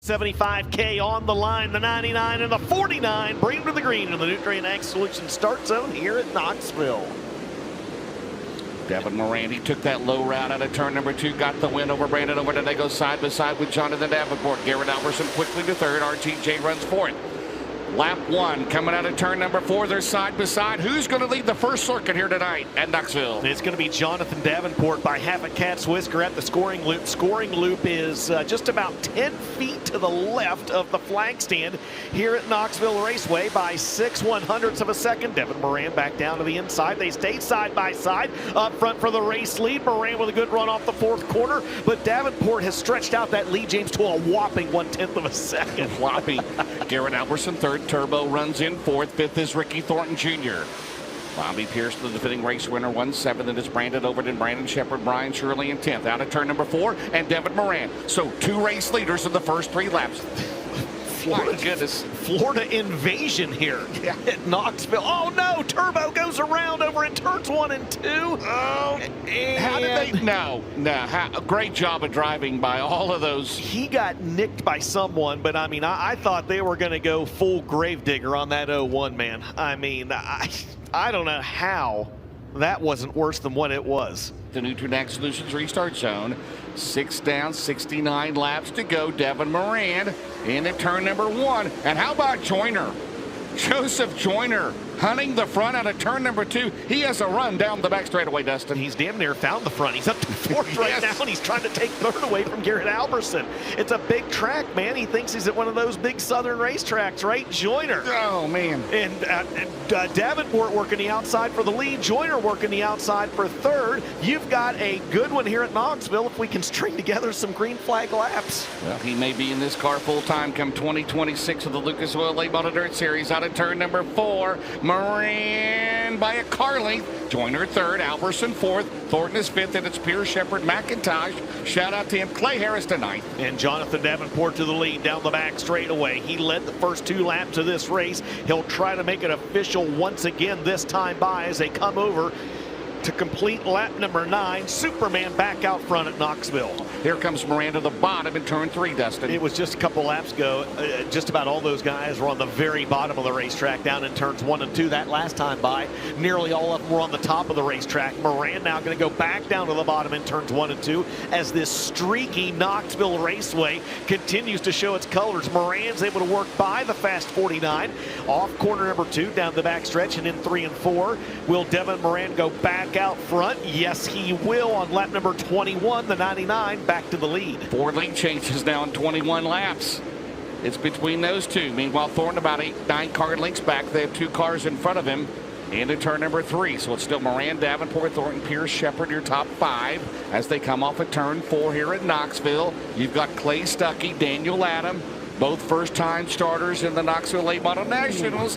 75K on the line, the 99 and the 49. Bring them to the green in the Nutrien Ag Solutions start zone here at Knoxville. Devin Moran, he took that low route out of turn number 2, got the win over Brandon Over. They go side by side with Jonathan Davenport. Garrett Alberson quickly to third. RTJ runs fourth. Lap 1 coming out of turn number 4. They're side by side. Who's going to lead the first circuit here tonight at Knoxville? It's going to be Jonathan Davenport by half a cat's whisker at the scoring loop. Scoring loop is just about 10 feet to the left of the flag stand here at Knoxville Raceway by 6/100ths of a second. Devin Moran back down to the inside. They stay side by side up front for the race lead. Moran with a good run off the 4th corner, but Davenport has stretched out that lead, James, to a whopping 1/10 of a second. Whopping. Garrett Alberson third. Turbo runs in 4th. 5th is Ricky Thornton Jr. Bobby Pierce, the defending race winner, 1/7. It is Brandon Overton, Brandon Shepard, Brian Shirley in 10th. Out of turn number 4, and Devin Moran. So 2 race leaders in the first 3 laps. My goodness. Florida invasion here at Knoxville. Oh no, Turbo goes around over in turns 1 and 2. Oh, and how did they? No. Great job of driving by all of those. He got nicked by someone, but I mean, I thought they were going to go full gravedigger on that 0-1, man. I mean, I don't know how that wasn't worse than what it was. The Nutrien Ag Solutions restart zone. 6 down, 69 laps to go. Devin Moran in at turn number 1. And how about Joyner? Joseph Joyner hunting the front out of turn number 2. He has a run down the back straightaway, Dustin. He's damn near found the front. He's up to 4th right now, and he's trying to take 3rd away from Garrett Alberson. It's a big track, man. He thinks he's at one of those big southern racetracks, right? Joyner. Oh, man. And Davenport working the outside for the lead. Joyner working the outside for 3rd. You've got a good one here at Knoxville if we can string together some green flag laps. Well, he may be in this car full time come 2026 of the Lucas Oil Late Model Dirt Series. Out of turn number 4, Moran by a car length. Joyner 3rd, Alberson 4th, Thornton is 5th, and it's Pierce, Shepard, McIntosh. Shout out to him. Clay Harris to 9th. And Jonathan Davenport to the lead down the back straightaway. He led the first 2 laps of this race. He'll try to make it official once again this time by as they come over to complete lap number 9. Superman back out front at Knoxville. Here comes Moran to the bottom in turn 3, Dustin. It was just a couple laps ago. Just about all those guys were on the very bottom of the racetrack down in turns 1 and 2. That last time by, nearly all of them were on the top of the racetrack. Moran now going to go back down to the bottom in turns 1 and 2 as this streaky Knoxville Raceway continues to show its colors. Moran's able to work by the fast 49. Off corner number 2 down the back stretch, and in 3 and 4. Will Devin Moran go back out front? Yes, he will on lap number 21. The 99 back to the lead. 4 lead changes now in 21 laps. It's between those 2. Meanwhile, Thornton about 8-9 car lengths back. They have 2 cars in front of him into turn number 3. So it's still Moran, Davenport, Thornton, Pierce, Shepard, your top 5 as they come off at turn 4 here at Knoxville. You've got Clay Stuckey, Daniel Adam, both first-time starters in the Knoxville Late Model Nationals.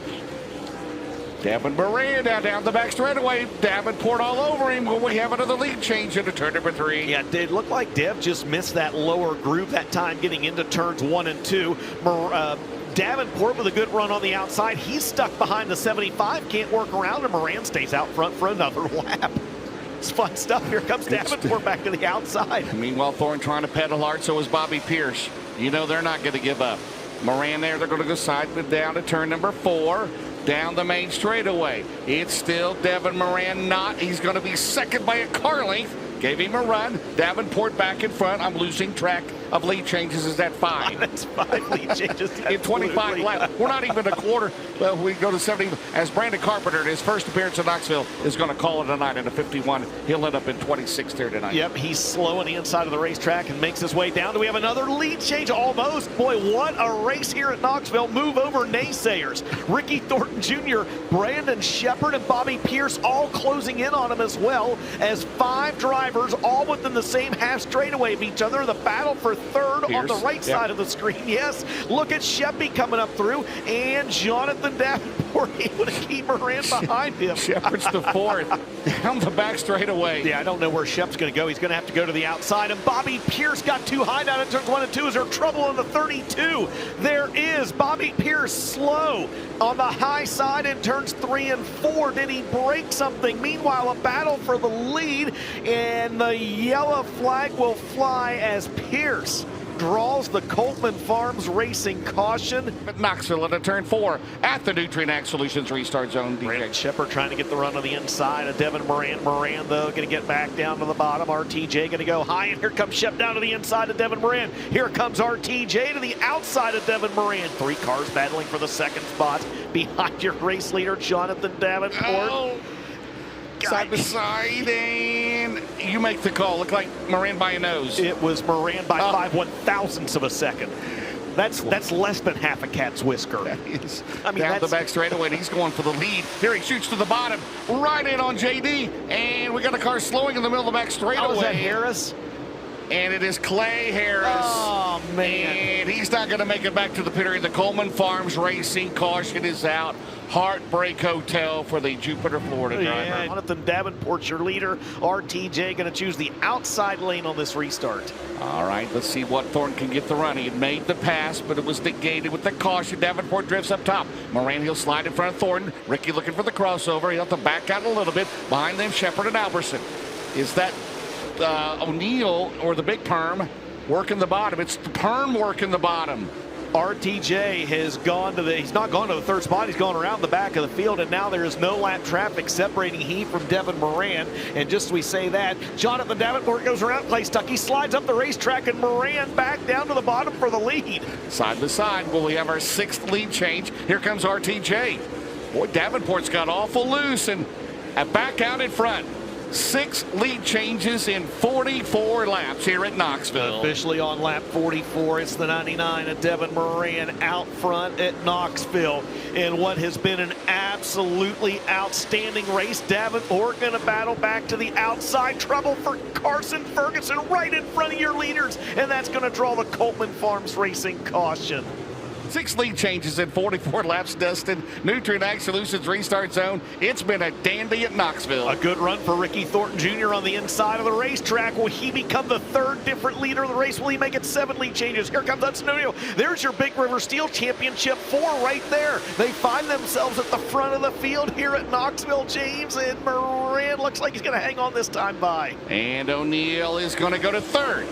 Devin Moran down the back straightaway. Davenport all over him. Will we have another lead change into turn number 3? Yeah, it did look like Dev just missed that lower groove that time getting into turns 1 and 2. Davenport with a good run on the outside. He's stuck behind the 75, can't work around, and Moran stays out front for another lap. It's fun stuff. Here comes Davenport back to the outside. Meanwhile, Thornton trying to pedal hard, so is Bobby Pierce. You know they're not going to give up. Moran there, they're going to go side down to turn number 4. Down the main straightaway. It's still Devin Moran he's going to be 2nd by a car length. Gave him a run. Davenport back in front. I'm losing track of lead changes. Is that 5? That's 5 lead changes. In 25 laps. We're not even a quarter. Well, we go to 70. As Brandon Carpenter, in his first appearance in Knoxville, is going to call it a night in a 51. He'll end up in 26th here tonight. Yep, he's slow on the inside of the racetrack and makes his way down. Do we have another lead change? Almost. Boy, what a race here at Knoxville. Move over naysayers. Ricky Thornton Jr., Brandon Shepard, and Bobby Pierce all closing in on him as well as 5 drivers all within the same half straightaway of each other. The battle for 3rd Pierce on the right side of the screen. Yes, look at Sheppy coming up through, and Jonathan Davenport able to keep Moran behind him. Shepard's the 4th down the back straightaway. Yeah, I don't know where Shep's going to go. He's going to have to go to the outside, and Bobby Pierce got too high down in turns 1 and 2. Is there trouble on the 32? There is. Bobby Pierce slow on the high side in turns 3 and 4. Did he break something? Meanwhile, a battle for the lead, and the yellow flag will fly as Pierce draws the Coleman Farms Racing caution. At Knoxville into turn 4 at the Nutrient Ag Solutions restart zone. Brandon Shepard trying to get the run on the inside of Devin Moran. Moran, though, going to get back down to the bottom. RTJ going to go high, and here comes Shep down to the inside of Devin Moran. Here comes RTJ to the outside of Devin Moran. 3 cars battling for the second spot behind your race leader, Jonathan Davenport. Oh. Side by side, and you make the call. Look like Moran by a nose. It was Moran by 5/1000ths of a second. That's less than half a cat's whisker. That is. I mean, down the back straightaway, and he's going for the lead. Here he shoots to the bottom, right in on JD, and we got a car slowing in the middle of the back straightaway. Oh, is that Harris? And it is Clay Harris. Oh, man. And he's not going to make it back to the pit area. The Coleman Farms Racing caution is out. Heartbreak Hotel for the Jupiter, Florida driver. Yeah, Jonathan Davenport, your leader. RTJ going to choose the outside lane on this restart. All right, let's see what Thornton can get the run. He had made the pass, but it was negated with the caution. Davenport drifts up top. Moran, he'll slide in front of Thornton. Ricky looking for the crossover. He'll have to back out a little bit. Behind them, Shepard and Alberson. Is that O'Neill or the big perm working the bottom? It's the perm working the bottom. RTJ has gone to he's not gone to the third spot, he's gone around the back of the field, and now there is no lap traffic separating he from Devin Moran. And just as we say that, Jonathan Davenport goes around, plays stuck, he slides up the racetrack, and Moran back down to the bottom for the lead. Side by side, will we have our 6th lead change? Here comes RTJ. Boy, Davenport's got awful loose, and back out in front. 6 lead changes in 44 laps here at Knoxville. Officially on lap 44, it's the 99 of Devin Moran out front at Knoxville in what has been an absolutely outstanding race. Davenport going to battle back to the outside. Trouble for Carson Ferguson right in front of your leaders, and that's going to draw the Coleman Farms Racing caution. 6 lead changes in 44 laps, Dustin. Nutrient Ag Solutions restart zone. It's been a dandy at Knoxville. A good run for Ricky Thornton Jr. on the inside of the racetrack. Will he become the 3rd different leader of the race? Will he make it 7 lead changes? Here comes Hudson O'Neill. There's your Big River Steel Championship 4 right there. They find themselves at the front of the field here at Knoxville, James, and Moran looks like he's going to hang on this time by. And O'Neill is going to go to 3rd.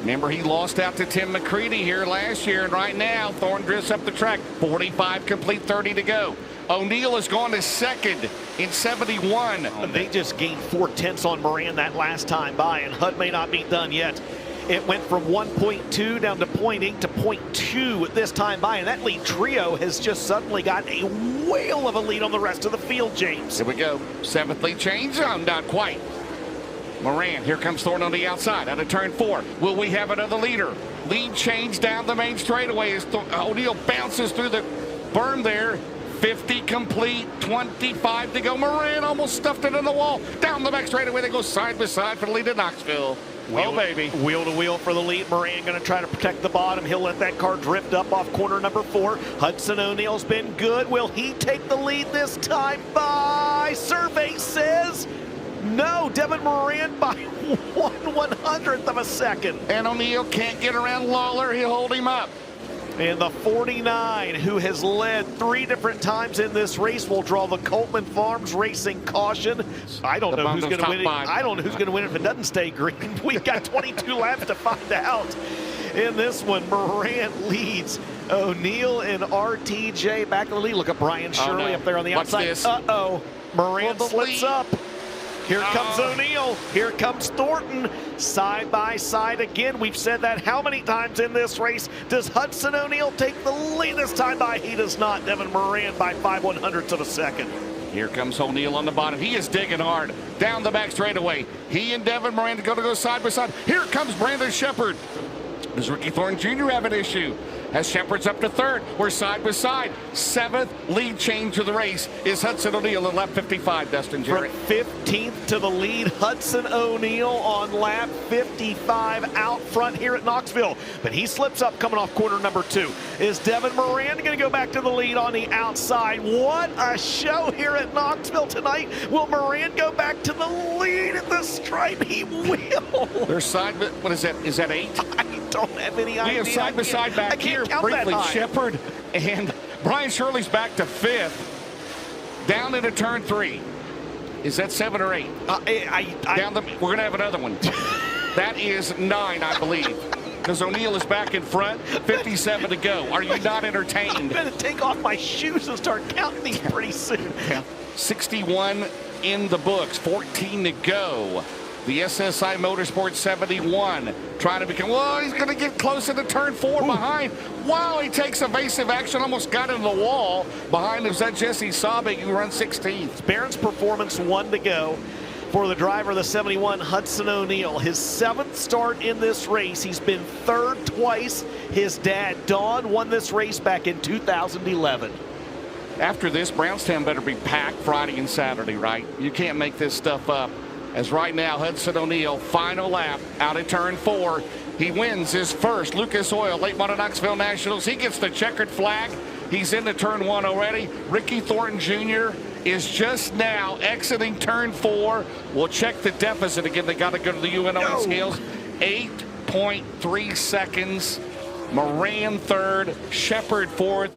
Remember, he lost out to Tim McCready here last year, and right now, Thornton drifts up the track. 45 complete, 30 to go. O'Neill has gone to 2nd in 71. They just gained 4/10 on Moran that last time by, and HUD may not be done yet. It went from 1.2 down to 0.8 to 0.2 this time by, and that lead trio has just suddenly got a whale of a lead on the rest of the field, James. Here we go. 7th lead change. Not quite. Moran, here comes Thornton on the outside out of turn 4. Will we have another leader? Lead change down the main straightaway as O'Neill bounces through the berm there. 50 complete, 25 to go. Moran almost stuffed it in the wall. Down the back straightaway, they go side by side for the lead at Knoxville. Wheel to wheel for the lead. Moran going to try to protect the bottom. He'll let that car drift up off corner number 4. Hudson O'Neill's been good. Will he take the lead this time by? Survey says no. Devin Moran by 1/100th of a second. And O'Neill can't get around Lawler. He'll hold him up. And the 49, who has led 3 different times in this race, will draw the Coleman Farms Racing caution. I don't know who's going to win it. I don't know who's going to win it if it doesn't stay green. We've got 22 laps to find out. In this one, Moran leads. O'Neill and RTJ back in the lead. Look at Brian Shirley up there on the outside. Uh-oh. Moran slips up. Here comes O'Neill. Here comes Thornton. Side by side again. We've said that how many times in this race? Does Hudson O'Neill take the lead this time by? He does not. Devin Moran by 5/100ths of a second. Here comes O'Neill on the bottom. He is digging hard. Down the back straightaway. He and Devin Moran are going to go side by side. Here comes Brandon Shepard. Does Ricky Thornton Jr. have an issue? As Shepard's up to 3rd. We're side by side. 7th lead change to the race is Hudson O'Neill on lap 55, Dustin Jarrett. From 15th to the lead, Hudson O'Neill on lap 55 out front here at Knoxville. But he slips up coming off corner number 2. Is Devin Moran going to go back to the lead on the outside? What a show here at Knoxville tonight. Will Moran go back to the lead at the stripe? He will. They're side, what is that? Is that 8? I don't have any idea. We have side by side back here. Briefly, Shepard and Brian Shirley's back to 5th. Down into turn 3. Is that 7 or 8? We're going to have another one. That is 9, I believe. because O'Neal is back in front. 57 to go. Are you not entertained? I'm going to take off my shoes and start counting these pretty soon. 61 in the books, 14 to go. The SSI Motorsports 71 trying to become, well, he's going to get close into turn 4 behind. Wow, he takes evasive action, almost got into the wall. Behind him is that Jesse Saubig, who runs 16th. Barron's Performance, 1 to go for the driver of the 71, Hudson O'Neal. His 7th start in this race. He's been 3rd twice. His dad, Don, won this race back in 2011. After this, Brownstown better be packed Friday and Saturday, right? You can't make this stuff up. As right now, Hudson O'Neal, final lap out at turn 4. He wins his first Lucas Oil Late Model Knoxville Nationals. He gets the checkered flag. He's into turn 1 already. Ricky Thornton Jr. is just now exiting turn 4. We'll check the deficit again. They got to go to the UNO scales. 8.3 seconds. Moran 3rd, Shepard 4th.